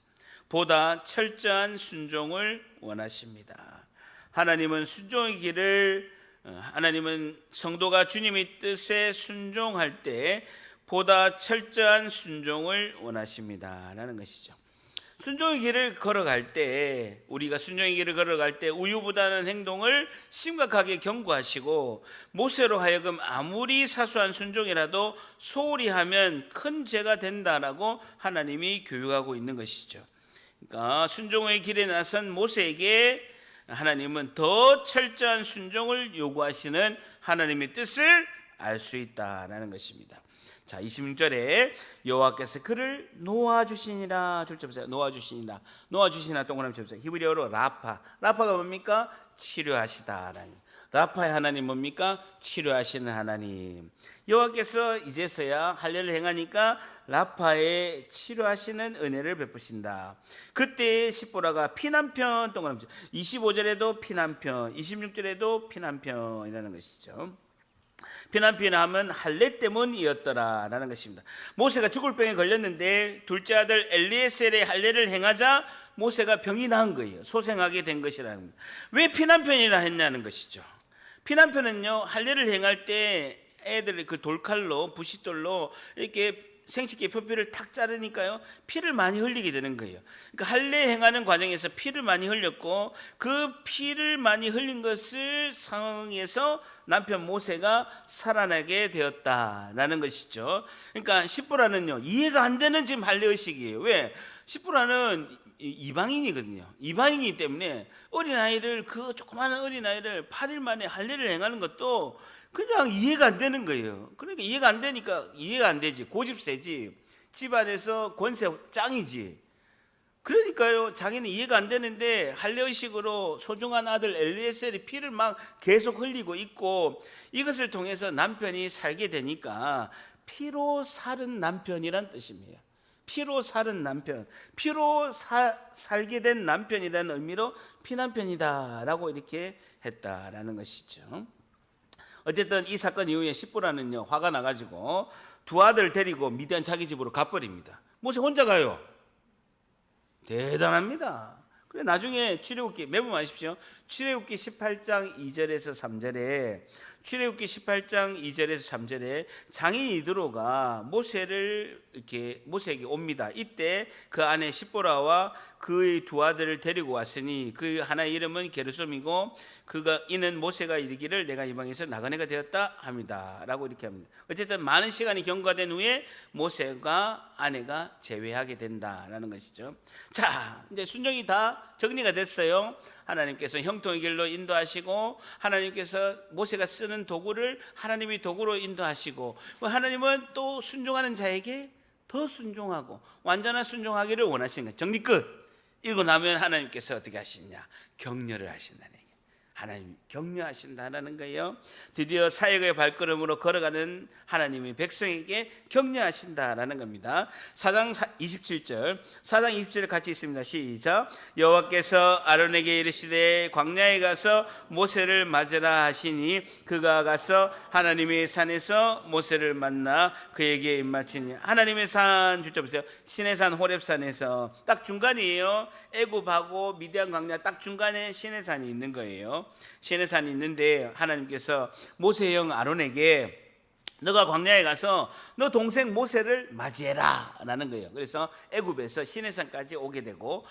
보다 철저한 순종을 원하십니다. 하나님은 순종의 길을, 하나님은 성도가 주님의 뜻에 순종할 때 보다 철저한 순종을 원하십니다라는 것이죠. 순종의 길을 걸어갈 때, 우리가 순종의 길을 걸어갈 때 우유부단한 행동을 심각하게 경고하시고 모세로 하여금 아무리 사소한 순종이라도 소홀히 하면 큰 죄가 된다라고 하나님이 교육하고 있는 것이죠. 그러니까 순종의 길에 나선 모세에게 하나님은 더 철저한 순종을 요구하시는 하나님의 뜻을 알 수 있다라는 것입니다. 자, 26절에 여호와께서 그를 놓아주시니라. 줄쳐 보세요. 놓아주시니라. 놓아주시니라 동그라미 쳐보세요. 히브리어로 라파. 라파가 뭡니까? 치료하시다라는. 라파의 하나님 뭡니까? 치료하시는 하나님. 여호와께서 이제서야 할례를 행하니까 라파에 치료하시는 은혜를 베푸신다. 그때 십보라가 피난편 동그라미 25절에도 피난편, 26절에도 피난편이라는 것이죠. 피난편하면 할례 때문이었더라라는 것입니다. 모세가 죽을 병에 걸렸는데 둘째 아들 엘리에셀의 할례를 행하자 모세가 병이 나은 거예요. 소생하게 된 것이라는 겁니다. 왜 피난편이라 했냐는 것이죠. 피난편은요, 할례를 행할 때 애들이 그 돌칼로, 부싯돌로 이렇게 생식기 표피를 탁 자르니까요, 피를 많이 흘리게 되는 거예요. 그러니까 할례 행하는 과정에서 피를 많이 흘렸고 그 피를 많이 흘린 것을 상황에서 남편 모세가 살아나게 되었다라는 것이죠. 그러니까 십보라는요, 이해가 안 되는 지금 할례 의식이에요. 왜? 십보라는 이방인이거든요. 이방인이기 때문에 어린아이를, 그 조그마한 어린아이를 8일 만에 할례를 행하는 것도 그냥 이해가 안 되는 거예요. 그러니까 이해가 안 되니까 이해가 안 되지. 고집세지. 집안에서 권세 짱이지. 그러니까요, 자기는 이해가 안 되는데 할례의식으로 소중한 아들 엘리에셀이 피를 막 계속 흘리고 있고, 이것을 통해서 남편이 살게 되니까 피로 살은 남편이란 뜻입니다. 피로 살은 남편, 피로 살게 된 남편이라는 의미로 피난편이다라고 이렇게 했다라는 것이죠. 어쨌든 이 사건 이후에 십보라는요, 화가 나가지고 두 아들 데리고 미디안 자기 집으로 가버립니다. 모세 혼자 가요. 대단합니다. 그래, 나중에 출애굽기, 메모하십시오. 출애굽기 18장 2절에서 3절에, 출애굽기 18장 2절에서 3절에 장인 이드로가 모세를 이렇게 모세에게 옵니다. 이때 그 안에 십보라와 그의 두 아들을 데리고 왔으니 그 하나의 이름은 게르솜이고 이는 모세가 이르기를 내가 이방에서 나그네가 되었다 합니다 라고 이렇게 합니다. 어쨌든 많은 시간이 경과된 후에 모세가 아내가 제외하게 된다라는 것이죠. 자, 이제 순종이 다 정리가 됐어요. 하나님께서 형통의 길로 인도하시고 하나님께서 모세가 쓰는 도구를 하나님이 도구로 인도하시고 하나님은 또 순종하는 자에게 더 순종하고 완전한 순종하기를 원하시는 거예요. 정리 끝. 읽고 나면 하나님께서 어떻게 하시냐? 격려를 하신다는 얘기예요. 하나님 격려하신다는 거예요. 드디어 사역의 발걸음으로 걸어가는 하나님의 백성에게 격려하신다라는 겁니다. 4장 27절, 4장 27절 같이 있습니다. 시작. 여호와께서 아론에게 이르시되 광야에 가서 모세를 맞으라 하시니 그가 가서 하나님의 산에서 모세를 만나 그에게 입맞추니. 하나님의 산 줄자 보세요. 시내산 호렙산에서 딱 중간이에요. 애굽하고 미디안 광야 딱 중간에 시내산이 있는 거예요. 시내산이 있는데 하나님께서 모세의 형 아론에게 너가 광야에 가서 너 동생 모세를 맞이해라 라는 거예요. 그래서 애굽에서 시내산까지 오게 되고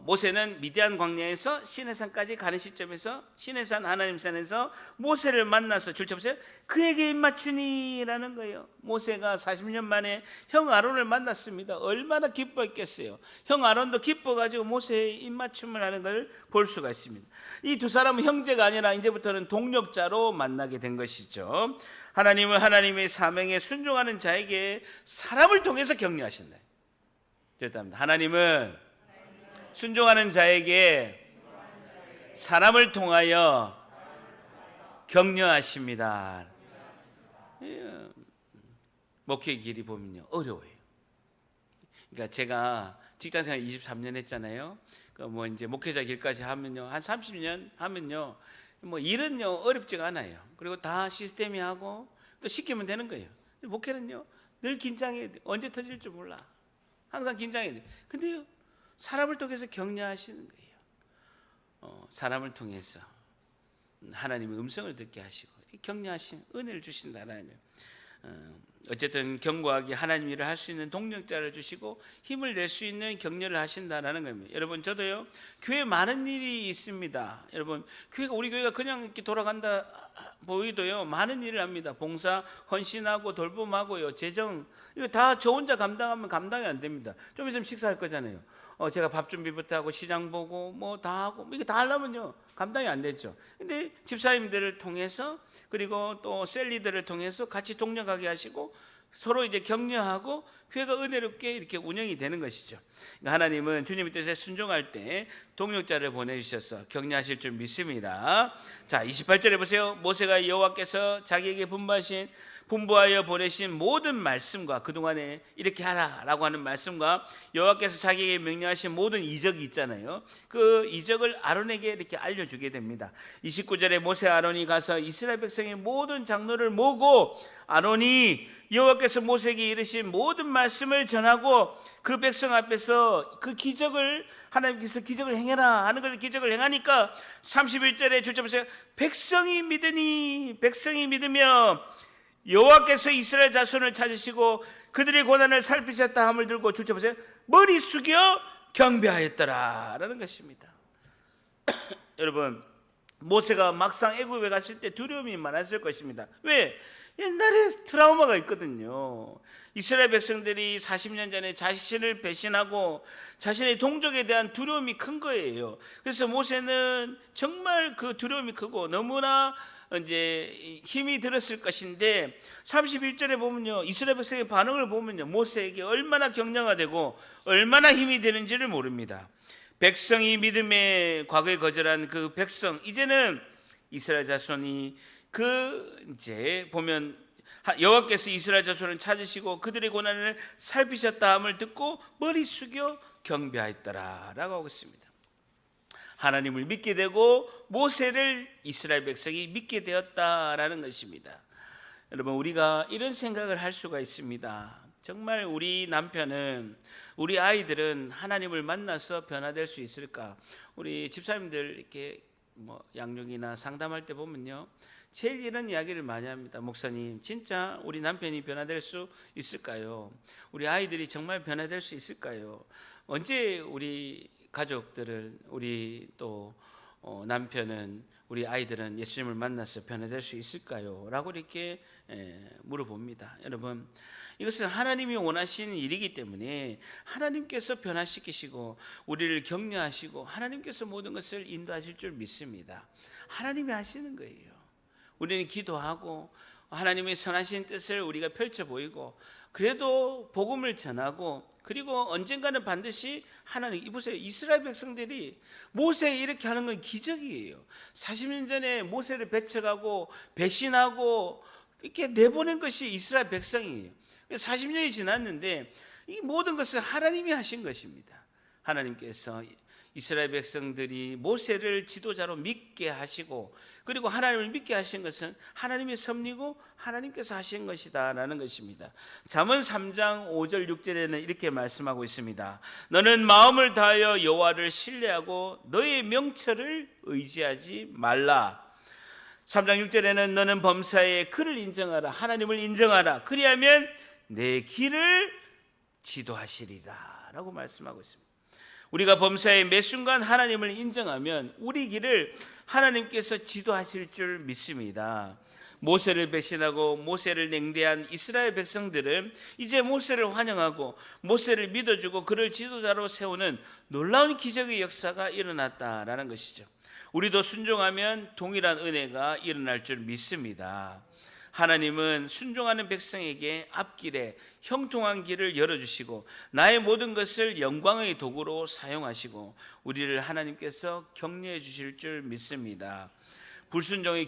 모세는 미디안 광야에서 시내산까지 가는 시점에서 시내산 하나님 산에서 모세를 만나서 줄 쳐보세요. 그에게 입맞추니라는 거예요. 모세가 40년 만에 형 아론을 만났습니다. 얼마나 기뻐했겠어요. 형 아론도 기뻐가지고 모세의 입맞춤을 하는 걸 볼 수가 있습니다. 이 두 사람은 형제가 아니라 이제부터는 동력자로 만나게 된 것이죠. 하나님은 하나님의 사명에 순종하는 자에게 사람을 통해서 격려하신다. 하나님은 순종하는 자에게 사람을 통하여 격려하십니다. 목회의 길이 보면요 어려워요. 그러니까 제가 직장생활 23년 했잖아요. 뭐 이제 목회자 길까지 하면요 한 30년 하면요 뭐 일은요 어렵지가 않아요. 그리고 다 시스템이 하고 또 시키면 되는 거예요. 목회는요 늘 긴장해야 돼. 언제 터질지 몰라. 항상 긴장해야 돼. 근데요 사람을 통해서 격려하시는 거예요. 사람을 통해서 하나님의 음성을 듣게 하시고 격려하신 은혜를 주신다라는 거예요. 어쨌든 견고하게 하나님 일을 할 수 있는 동력자를 주시고 힘을 낼 수 있는 격려를 하신다라는 겁니다. 여러분 저도요 교회 많은 일이 있습니다. 여러분 우리 교회가 그냥 이렇게 돌아간다 보이도요 많은 일을 합니다. 봉사 헌신하고 돌봄하고요 재정 이거 다 저 혼자 감당하면 감당이 안 됩니다. 좀 있으면 식사할 거잖아요. 제가 밥 준비부터 하고 시장 보고 뭐 다 하고 이거 다 하려면요 감당이 안 되죠. 근데 집사님들을 통해서 그리고 또 셀리들을 통해서 같이 동력하게 하시고 서로 이제 격려하고 교회가 은혜롭게 이렇게 운영이 되는 것이죠. 그러니까 하나님은 주님의 뜻에 순종할 때 동력자를 보내주셔서 격려하실 줄 믿습니다. 자 28절에 보세요. 모세가 여호와께서 자기에게 분부하여 보내신 모든 말씀과 그동안에 이렇게 하라라고 하는 말씀과 여호와께서 자기에게 명령하신 모든 이적이 있잖아요. 그 이적을 아론에게 이렇게 알려주게 됩니다. 29절에 모세 아론이 가서 이스라엘 백성의 모든 장로를 모으고 아론이 여호와께서 모세에게 이르신 모든 말씀을 전하고 그 백성 앞에서 그 기적을 하나님께서 기적을 행해라 하는 것을 기적을 행하니까 31절에 줄자 보세요. 백성이 믿으며 여호와께서 이스라엘 자손을 찾으시고 그들의 고난을 살피셨다 함을 들고 줄쳐 보세요. 머리 숙여 경배하였더라 라는 것입니다. 여러분 모세가 막상 애굽에 갔을 때 두려움이 많았을 것입니다. 왜? 옛날에 트라우마가 있거든요. 이스라엘 백성들이 40년 전에 자신을 배신하고 자신의 동족에 대한 두려움이 큰 거예요. 그래서 모세는 정말 그 두려움이 크고 너무나 이제 힘이 들었을 것인데 31절에 보면요 이스라엘 백성의 반응을 보면요 모세에게 얼마나 격려가 되고 얼마나 힘이 되는지를 모릅니다. 백성이 믿음에 과거에 거절한 그 백성 이제는 이스라엘 자손이 이제 보면 여호와께서 이스라엘 자손을 찾으시고 그들의 고난을 살피셨다 함을 듣고 머리 숙여 경배하였더라라고 하고 있습니다. 하나님을 믿게 되고 모세를 이스라엘 백성이 믿게 되었다라는 것입니다. 여러분 우리가 이런 생각을 할 수가 있습니다. 정말 우리 남편은 우리 아이들은 하나님을 만나서 변화될 수 있을까? 우리 집사님들 이렇게 뭐 양육이나 상담할 때 보면요 제일 이런 이야기를 많이 합니다. 목사님 진짜 우리 남편이 변화될 수 있을까요? 우리 아이들이 정말 변화될 수 있을까요? 언제 우리 가족들을, 우리 또 남편은, 우리 아이들은 예수님을 만나서 변화될 수 있을까요? 라고 이렇게 물어봅니다. 여러분, 이것은 하나님이 원하시는 일이기 때문에 하나님께서 변화시키시고 우리를 격려하시고 하나님께서 모든 것을 인도하실 줄 믿습니다. 하나님이 하시는 거예요. 우리는 기도하고 하나님의 선하신 뜻을 우리가 펼쳐 보이고, 그래도 복음을 전하고, 그리고 언젠가는 반드시 하나님, 이보세요, 이스라엘 백성들이 모세 이렇게 하는 건 기적이에요. 40년 전에 모세를 배척하고 배신하고 이렇게 내보낸 것이 이스라엘 백성이에요. 40년이 지났는데 이 모든 것은 하나님이 하신 것입니다. 하나님께서 이스라엘 백성들이 모세를 지도자로 믿게 하시고, 그리고 하나님을 믿게 하신 것은 하나님의 섭리고 하나님께서 하신 것이다라는 것입니다. 잠언 3장 5절 6절에는 이렇게 말씀하고 있습니다. 너는 마음을 다하여 여호와를 신뢰하고 너의 명철을 의지하지 말라. 3장 6절에는 너는 범사에 그를 인정하라. 하나님을 인정하라. 그리하면 내 길을 지도하시리라 라고 말씀하고 있습니다. 우리가 범사에 매 순간 하나님을 인정하면 우리 길을 하나님께서 지도하실 줄 믿습니다. 모세를 배신하고 모세를 냉대한 이스라엘 백성들은 이제 모세를 환영하고 모세를 믿어주고 그를 지도자로 세우는 놀라운 기적의 역사가 일어났다라는 것이죠. 우리도 순종하면 동일한 은혜가 일어날 줄 믿습니다. 하나님은 순종하는 백성에게 앞길에 형통한 길을 열어주시고 나의 모든 것을 영광의 도구로 사용하시고 우리를 하나님께서 격려해 주실 줄 믿습니다. 불순종의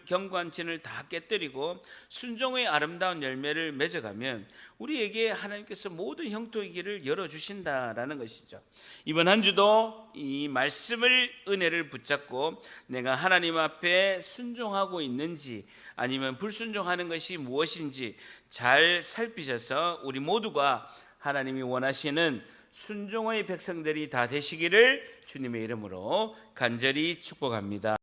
경관진을 다 깨뜨리고 순종의 아름다운 열매를 맺어가면 우리에게 하나님께서 모든 형통의 길을 열어주신다라는 것이죠. 이번 한 주도 이 말씀을, 은혜를 붙잡고 내가 하나님 앞에 순종하고 있는지 아니면 불순종하는 것이 무엇인지 잘 살피셔서 우리 모두가 하나님이 원하시는 순종의 백성들이 다 되시기를 주님의 이름으로 간절히 축복합니다.